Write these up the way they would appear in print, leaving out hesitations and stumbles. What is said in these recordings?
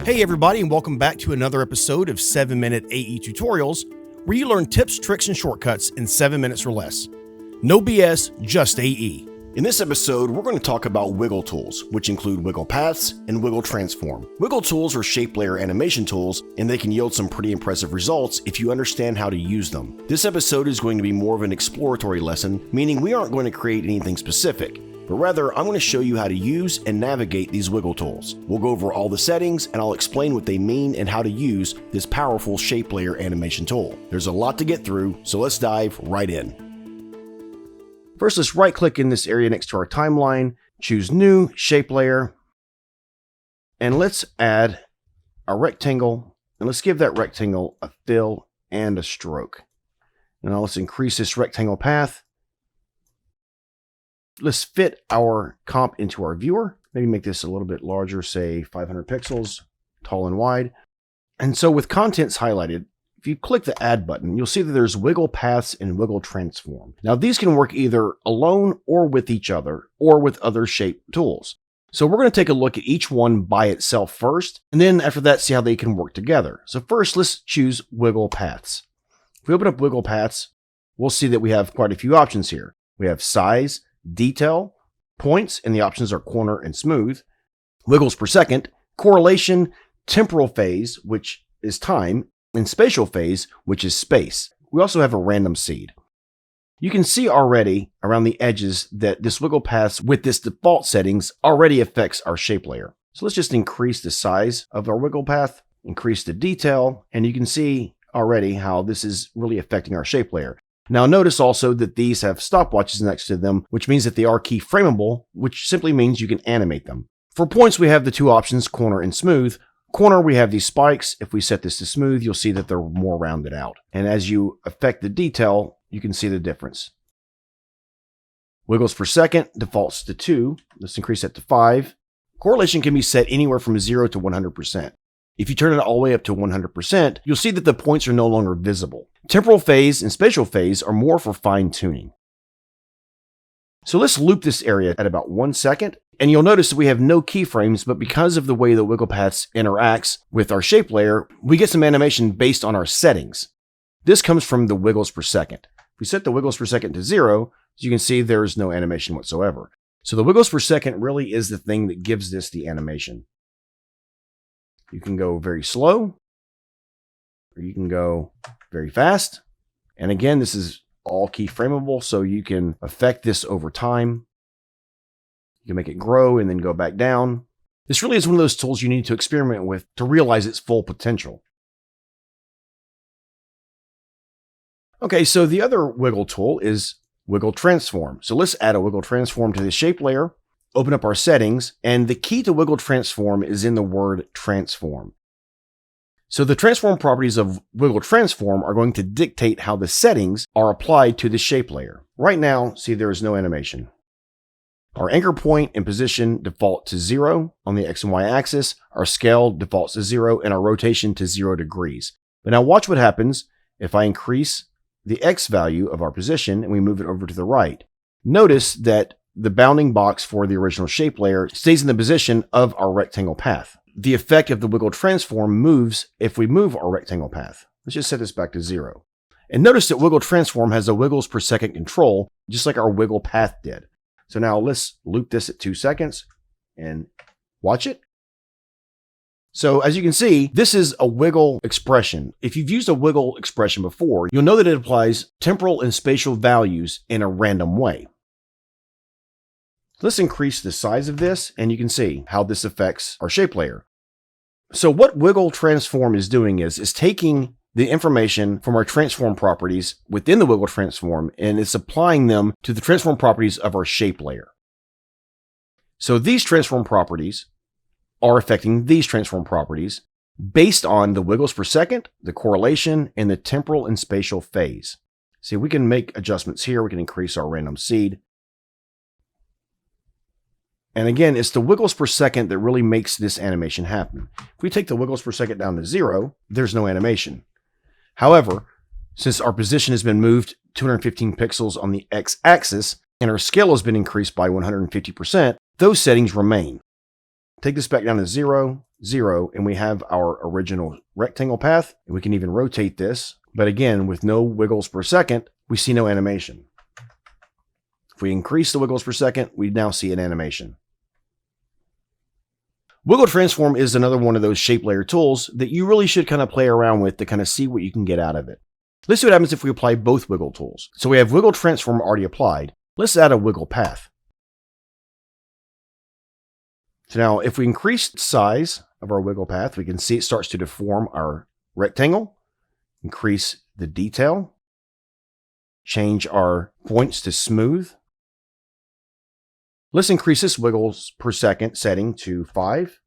Hey everybody, and welcome back to another episode of 7-Minute AE Tutorials, where you learn tips, tricks, and shortcuts in 7 minutes or less. No BS, just AE. In this episode, we're going to talk about wiggle tools, which include wiggle paths and wiggle transform. Wiggle tools are shape layer animation tools, and they can yield some pretty impressive results if you understand how to use them. This episode is going to be more of an exploratory lesson, meaning we aren't going to create anything specific, but rather I'm going to show you how to use and navigate these wiggle tools. We'll go over all the settings, and I'll explain what they mean and how to use this powerful shape layer animation tool. There's a lot to get through, so let's dive right in. First, let's right-click in this area next to our timeline, choose New, Shape Layer, and let's add a rectangle, and let's give that rectangle a fill and a stroke. Now let's increase this rectangle path. Let's fit our comp into our viewer. Maybe make this a little bit larger, say 500 pixels, tall and wide. And so with contents highlighted, if you click the Add button, you'll see that there's wiggle paths and wiggle transform. Now these can work either alone or with each other or with other shape tools. So we're going to take a look at each one by itself first, and then after that see how they can work together. So first let's choose wiggle paths. If we open up wiggle paths, we'll see that we have quite a few options here. We have size, detail, points, and the options are corner and smooth, wiggles per second, correlation, temporal phase, which is time, and spatial phase, which is space. We also have a random seed. You can see already around the edges that this wiggle paths with this default settings already affects our shape layer. So let's just increase the size of our wiggle path, increase the detail, and you can see already how this is really affecting our shape layer. Now notice also that these have stopwatches next to them, which means that they are keyframeable, which simply means you can animate them. For points, we have the two options, corner and smooth. Corner, we have these spikes. If we set this to smooth, you'll see that they're more rounded out. And as you affect the detail, you can see the difference. Wiggles per second defaults to 2. Let's increase that to 5. Correlation can be set anywhere from 0 to 100%. If you turn it all the way up to 100%, you'll see that the points are no longer visible. Temporal phase and spatial phase are more for fine tuning. So let's loop this area at about 1 second, and you'll notice that we have no keyframes, but because of the way the wiggle paths interacts with our shape layer, we get some animation based on our settings. This comes from the wiggles per second. If we set the wiggles per second to 0, as you can see, there's no animation whatsoever. So the wiggles per second really is the thing that gives this the animation. You can go very slow, or you can go very fast. And again, this is all keyframeable, so you can affect this over time. You can make it grow and then go back down. This really is one of those tools you need to experiment with to realize its full potential. Okay, so the other wiggle tool is wiggle transform. So let's add a wiggle transform to the shape layer, open up our settings, and the key to wiggle transform is in the word transform. So the transform properties of wiggle transform are going to dictate how the settings are applied to the shape layer. Right now, see, there is no animation. Our anchor point and position default to 0 on the X and Y axis, our scale defaults to 0, and our rotation to 0 degrees. But now watch what happens if I increase the X value of our position and we move it over to the right. Notice that the bounding box for the original shape layer stays in the position of our rectangle path. The effect of the wiggle transform moves if we move our rectangle path. Let's just set this back to 0. And notice that wiggle transform has a wiggles per second control, just like our wiggle path did. So now let's loop this at 2 seconds and watch it. So as you can see, this is a wiggle expression. If you've used a wiggle expression before, you'll know that it applies temporal and spatial values in a random way. Let's increase the size of this, and you can see how this affects our shape layer. So what wiggle transform is doing is taking the information from our transform properties within the wiggle transform, and it's applying them to the transform properties of our shape layer. So these transform properties are affecting these transform properties based on the wiggles per second, the correlation, and the temporal and spatial phase. See, we can make adjustments here. We can increase our random seed. And again, it's the wiggles per second that really makes this animation happen. If we take the wiggles per second down to 0, there's no animation. However, Since our position has been moved 215 pixels on the x-axis and our scale has been increased by 150%, those settings remain. Take this back down to 0, 0, and we have our original rectangle path. And we can even rotate this, but again, with no wiggles per second, we see no animation. If we increase the wiggles per second, we now see an animation. Wiggle Transform is another one of those shape layer tools that you really should kind of play around with to kind of see what you can get out of it. Let's see what happens if we apply both wiggle tools. So we have Wiggle Transform already applied. Let's add a wiggle path. So now if we increase the size of our wiggle path, we can see it starts to deform our rectangle, increase the detail, change our points to smooth. Let's increase this wiggles per second setting to 5.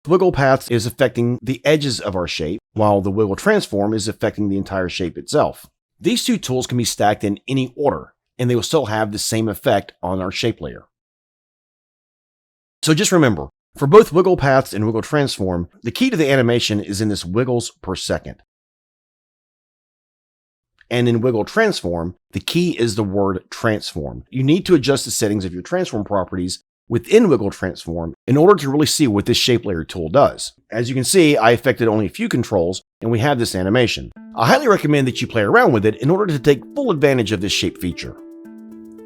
The wiggle path is affecting the edges of our shape, while the wiggle transform is affecting the entire shape itself. These two tools can be stacked in any order, and they will still have the same effect on our shape layer. So just remember, for both wiggle paths and wiggle transform, the key to the animation is in this wiggles per second. And in wiggle transform, the key is the word transform. You need to adjust the settings of your transform properties within wiggle transform in order to really see what this shape layer tool does. As you can see, I affected only a few controls and we have this animation. I highly recommend that you play around with it in order to take full advantage of this shape feature.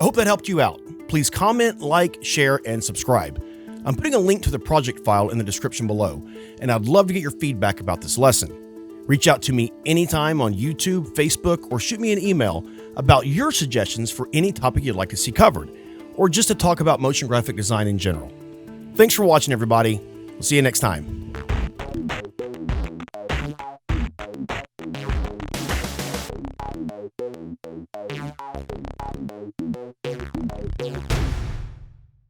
I hope that helped you out. Please comment, like, share, and subscribe. I'm putting a link to the project file in the description below, and I'd love to get your feedback about this lesson. Reach out to me anytime on YouTube, Facebook, or shoot me an email about your suggestions for any topic you'd like to see covered, or just to talk about motion graphic design in general. Thanks for watching, everybody. We'll see you next time.